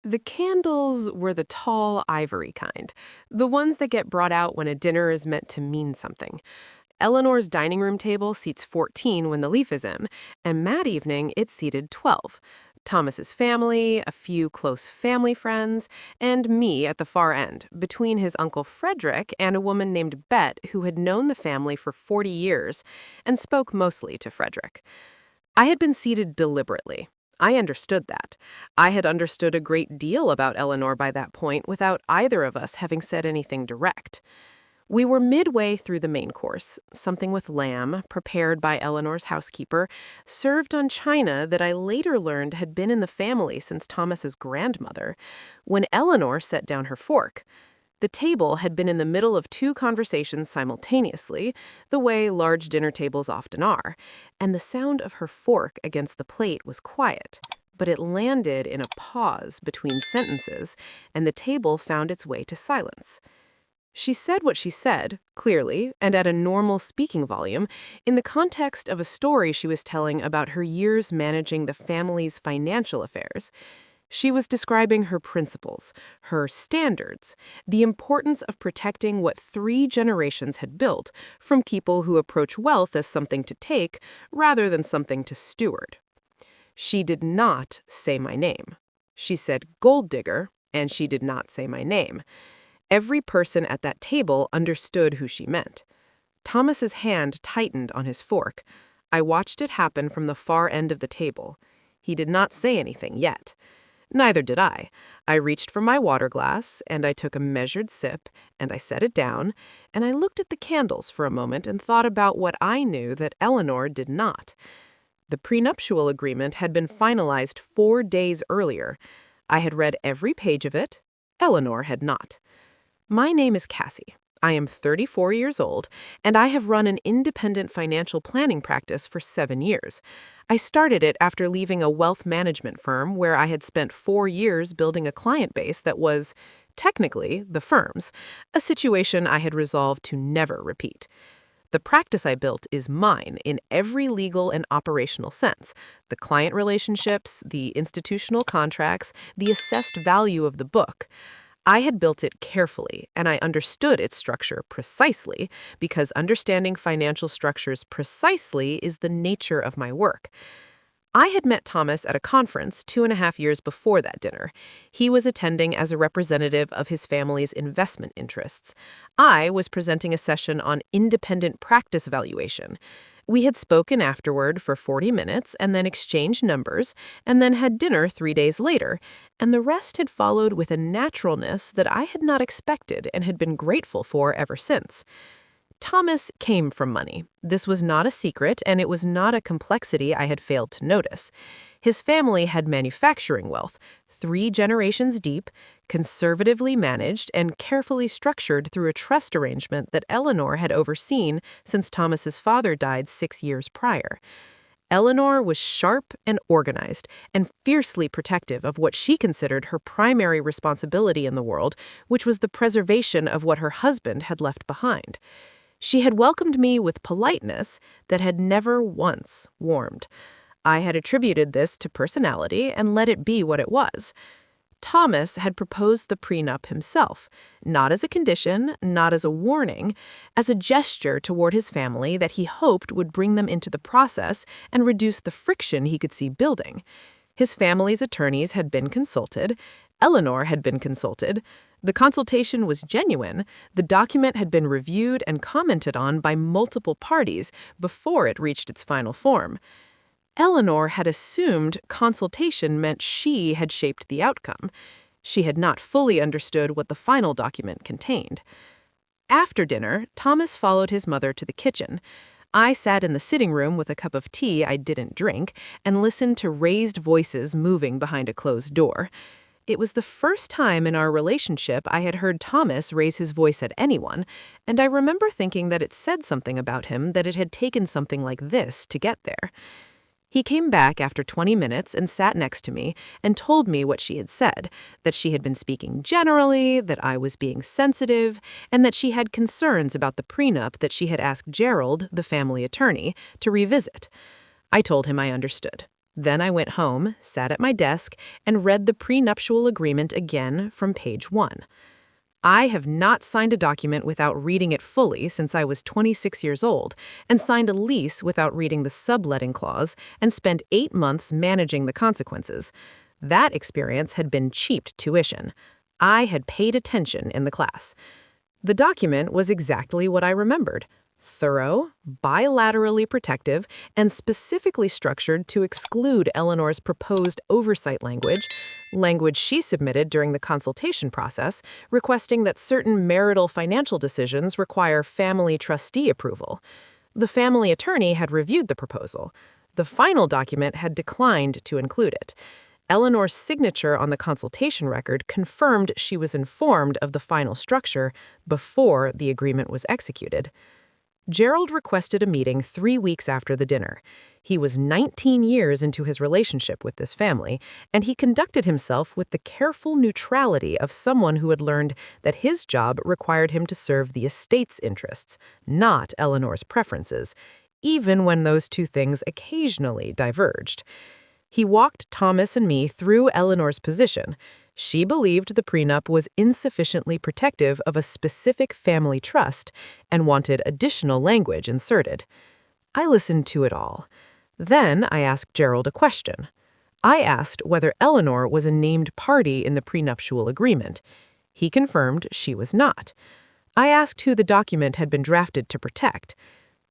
The candles were the tall ivory kind, the ones that get brought out when a dinner is meant to mean something. Eleanor's dining room table seats 14 when the leaf is in, and that evening it seated 12. Thomas's family, a few close family friends, and me at the far end, between his uncle Frederick and a woman named Bet who had known the family for 40 years and spoke mostly to Frederick. I had been seated deliberately. I understood that. I had understood a great deal about Eleanor by that point without either of us having said anything direct. We were midway through the main course, something with lamb, prepared by Eleanor's housekeeper, served on china that I later learned had been in the family since Thomas's grandmother, when Eleanor set down her fork. The table had been in the middle of two conversations simultaneously, the way large dinner tables often are, and the sound of her fork against the plate was quiet, but it landed in a pause between sentences, and the table found its way to silence. She said what she said, clearly, and at a normal speaking volume, in the context of a story she was telling about her years managing the family's financial affairs. She was describing her principles, her standards, the importance of protecting what 3 generations had built from people who approach wealth as something to take rather than something to steward. She did not say my name. She said gold digger, and she did not say my name. Every person at that table understood who she meant. Thomas's hand tightened on his fork. I watched it happen from the far end of the table. He did not say anything yet. Neither did I. I reached for my water glass, and I took a measured sip, and I set it down, and I looked at the candles for a moment and thought about what I knew that Eleanor did not. The prenuptial agreement had been finalized 4 days earlier. I had read every page of it. Eleanor had not. My name is Cassie. I am 34 years old, and I have run an independent financial planning practice for 7 years. I started it after leaving a wealth management firm where I had spent 4 years building a client base that was, technically, the firm's, a situation I had resolved to never repeat. The practice I built is mine in every legal and operational sense. The client relationships, the institutional contracts, the assessed value of the book. I had built it carefully, and I understood its structure precisely because understanding financial structures precisely is the nature of my work. I had met Thomas at a conference 2.5 years before that dinner. He was attending as a representative of his family's investment interests. I was presenting a session on independent practice valuation. We had spoken afterward for 40 minutes and then exchanged numbers and then had dinner 3 days later, and the rest had followed with a naturalness that I had not expected and had been grateful for ever since. Thomas came from money. This was not a secret, and it was not a complexity I had failed to notice. His family had manufacturing wealth, 3 generations deep, conservatively managed, and carefully structured through a trust arrangement that Eleanor had overseen since Thomas's father died 6 years prior. Eleanor was sharp and organized, and fiercely protective of what she considered her primary responsibility in the world, which was the preservation of what her husband had left behind. She had welcomed me with politeness that had never once warmed. I had attributed this to personality and let it be what it was. Thomas had proposed the prenup himself, not as a condition, not as a warning, as a gesture toward his family that he hoped would bring them into the process and reduce the friction he could see building. His family's attorneys had been consulted. Eleanor had been consulted. The consultation was genuine. The document had been reviewed and commented on by multiple parties before it reached its final form. Eleanor had assumed consultation meant she had shaped the outcome. She had not fully understood what the final document contained. After dinner, Thomas followed his mother to the kitchen. I sat in the sitting room with a cup of tea I didn't drink and listened to raised voices moving behind a closed door. It was the first time in our relationship I had heard Thomas raise his voice at anyone, and I remember thinking that it said something about him that it had taken something like this to get there. He came back after 20 minutes and sat next to me and told me what she had said, that she had been speaking generally, that I was being sensitive, and that she had concerns about the prenup that she had asked Gerald, the family attorney, to revisit. I told him I understood. Then I went home, sat at my desk, and read the prenuptial agreement again from page 1. I have not signed a document without reading it fully since I was 26 years old, and signed a lease without reading the subletting clause, and spent 8 months managing the consequences. That experience had been cheap tuition. I had paid attention in the class. The document was exactly what I remembered: thorough, bilaterally protective, and specifically structured to exclude Eleanor's proposed oversight language she submitted during the consultation process, requesting that certain marital financial decisions require family trustee approval. The family attorney had reviewed the proposal. The final document had declined to include it. Eleanor's signature on the consultation record confirmed she was informed of the final structure before the agreement was executed. Gerald requested a meeting 3 weeks after the dinner. He was 19 years into his relationship with this family, and he conducted himself with the careful neutrality of someone who had learned that his job required him to serve the estate's interests, not Eleanor's preferences, even when those two things occasionally diverged. He walked Thomas and me through Eleanor's position. She believed the prenup was insufficiently protective of a specific family trust and wanted additional language inserted. I listened to it all. Then I asked Gerald a question. I asked whether Eleanor was a named party in the prenuptial agreement. He confirmed she was not. I asked who the document had been drafted to protect.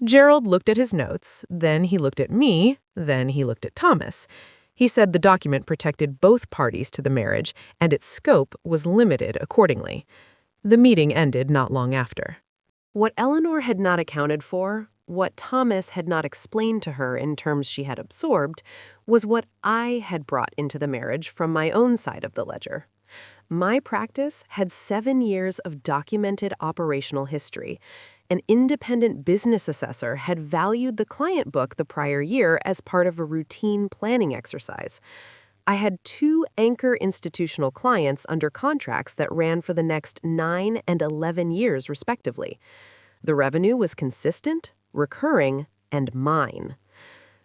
Gerald looked at his notes, then he looked at me, then he looked at Thomas. He said the document protected both parties to the marriage, and its scope was limited accordingly. The meeting ended not long after. What Eleanor had not accounted for, what Thomas had not explained to her in terms she had absorbed, was what I had brought into the marriage from my own side of the ledger. My practice had 7 years of documented operational history. An independent business assessor had valued the client book the prior year as part of a routine planning exercise. I had 2 anchor institutional clients under contracts that ran for the next 9 and 11 years, respectively. The revenue was consistent, recurring, and mine.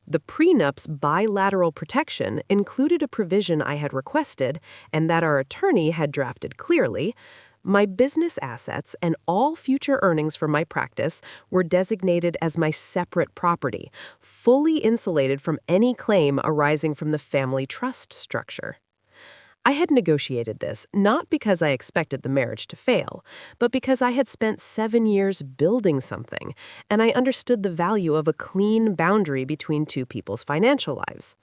The prenup's bilateral protection included a provision I had requested and that our attorney had drafted clearly. My business assets and all future earnings from my practice were designated as my separate property, fully insulated from any claim arising from the family trust structure. I had negotiated this not because I expected the marriage to fail, but because I had spent 7 years building something, and I understood the value of a clean boundary between two people's financial lives.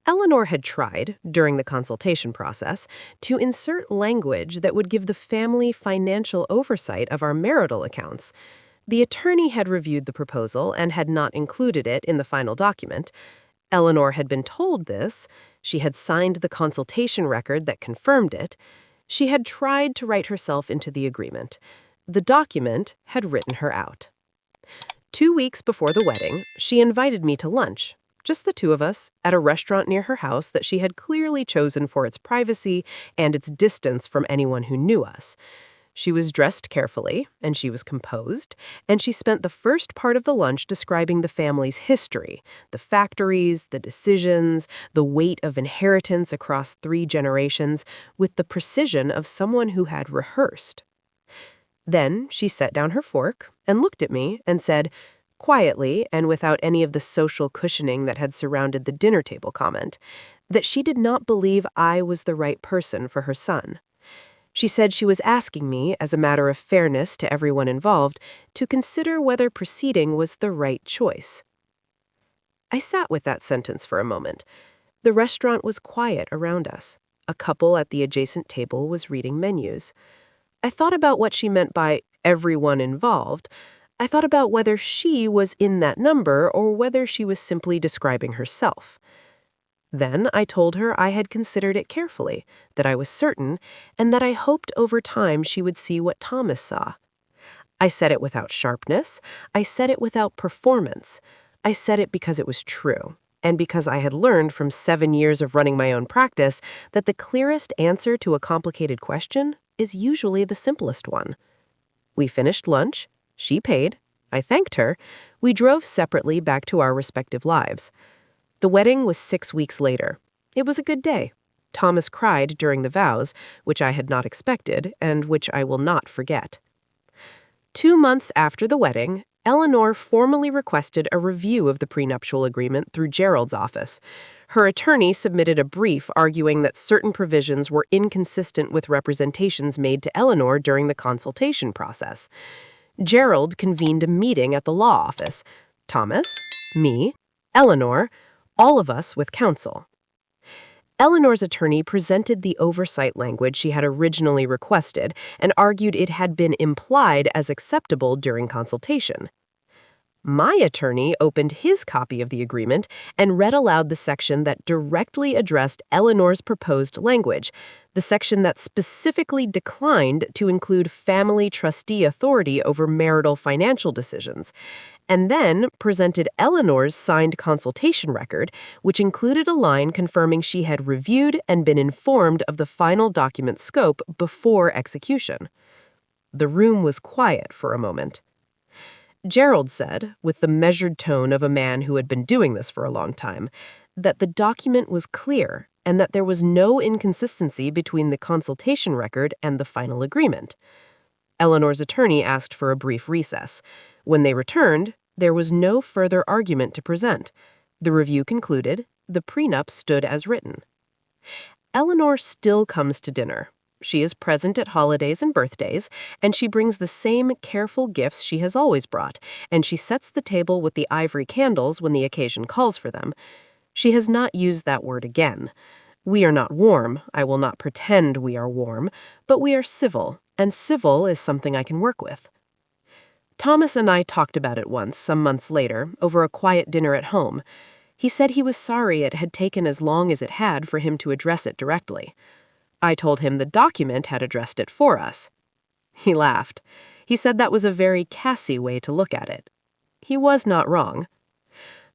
Eleanor had tried, during the consultation process, to insert language that would give the family financial oversight of our marital accounts. The attorney had reviewed the proposal and had not included it in the final document. Eleanor had been told this. She had signed the consultation record that confirmed it. She had tried to write herself into the agreement. The document had written her out. 2 weeks before the wedding, she invited me to lunch. Just the two of us, at a restaurant near her house that she had clearly chosen for its privacy and its distance from anyone who knew us. She was dressed carefully, and she was composed, and she spent the first part of the lunch describing the family's history, the factories, the decisions, the weight of inheritance across 3 generations, with the precision of someone who had rehearsed. Then she set down her fork and looked at me and said, quietly and without any of the social cushioning that had surrounded the dinner table comment, that she did not believe I was the right person for her son. She said she was asking me, as a matter of fairness to everyone involved, to consider whether proceeding was the right choice. I sat with that sentence for a moment. The restaurant was quiet around us. A couple at the adjacent table was reading menus. I thought about what she meant by everyone involved. I thought about whether she was in that number or whether she was simply describing herself. Then I told her I had considered it carefully, that I was certain, and that I hoped over time she would see what Thomas saw. I said it without sharpness. I said it without performance. I said it because it was true, and because I had learned from 7 years of running my own practice that the clearest answer to a complicated question is usually the simplest one. We finished lunch. She paid. I thanked her. We drove separately back to our respective lives. The wedding was 6 weeks later. It was a good day. Thomas cried during the vows, which I had not expected and which I will not forget. 2 months after the wedding, Eleanor formally requested a review of the prenuptial agreement through Gerald's office. Her attorney submitted a brief arguing that certain provisions were inconsistent with representations made to Eleanor during the consultation process. Gerald convened a meeting at the law office. Thomas, me, Eleanor, all of us with counsel. Eleanor's attorney presented the oversight language she had originally requested and argued it had been implied as acceptable during consultation. My attorney opened his copy of the agreement and read aloud the section that directly addressed Eleanor's proposed language, the section that specifically declined to include family trustee authority over marital financial decisions, and then presented Eleanor's signed consultation record, which included a line confirming she had reviewed and been informed of the final document scope before execution. The room was quiet for a moment. Gerald said, with the measured tone of a man who had been doing this for a long time, that the document was clear and that there was no inconsistency between the consultation record and the final agreement. Eleanor's attorney asked for a brief recess. When they returned, there was no further argument to present. The review concluded. The prenup stood as written. Eleanor still comes to dinner. She is present at holidays and birthdays, and she brings the same careful gifts she has always brought, and she sets the table with the ivory candles when the occasion calls for them. She has not used that word again. We are not warm. I will not pretend we are warm, but we are civil, and civil is something I can work with. Thomas and I talked about it once, some months later, over a quiet dinner at home. He said he was sorry it had taken as long as it had for him to address it directly. I told him the document had addressed it for us. He laughed. He said that was a very Cassie way to look at it. He was not wrong.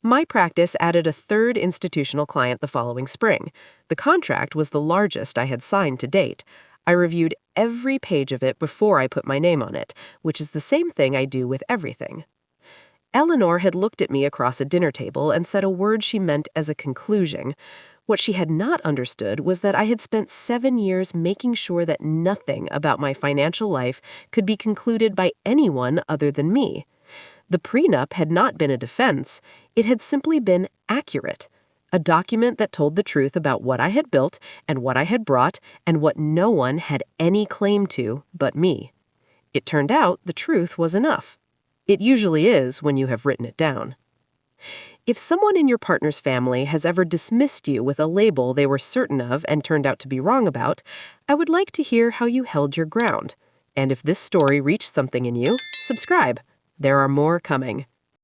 My practice added a third institutional client the following spring. The contract was the largest I had signed to date. I reviewed every page of it before I put my name on it, which is the same thing I do with everything. Eleanor had looked at me across a dinner table and said a word she meant as a conclusion. What she had not understood was that I had spent 7 years making sure that nothing about my financial life could be concluded by anyone other than me. The prenup had not been a defense. It had simply been accurate. A document that told the truth about what I had built and what I had brought and what no one had any claim to but me. It turned out the truth was enough. It usually is when you have written it down. If someone in your partner's family has ever dismissed you with a label they were certain of and turned out to be wrong about, I would like to hear how you held your ground. And if this story reached something in you, subscribe. There are more coming.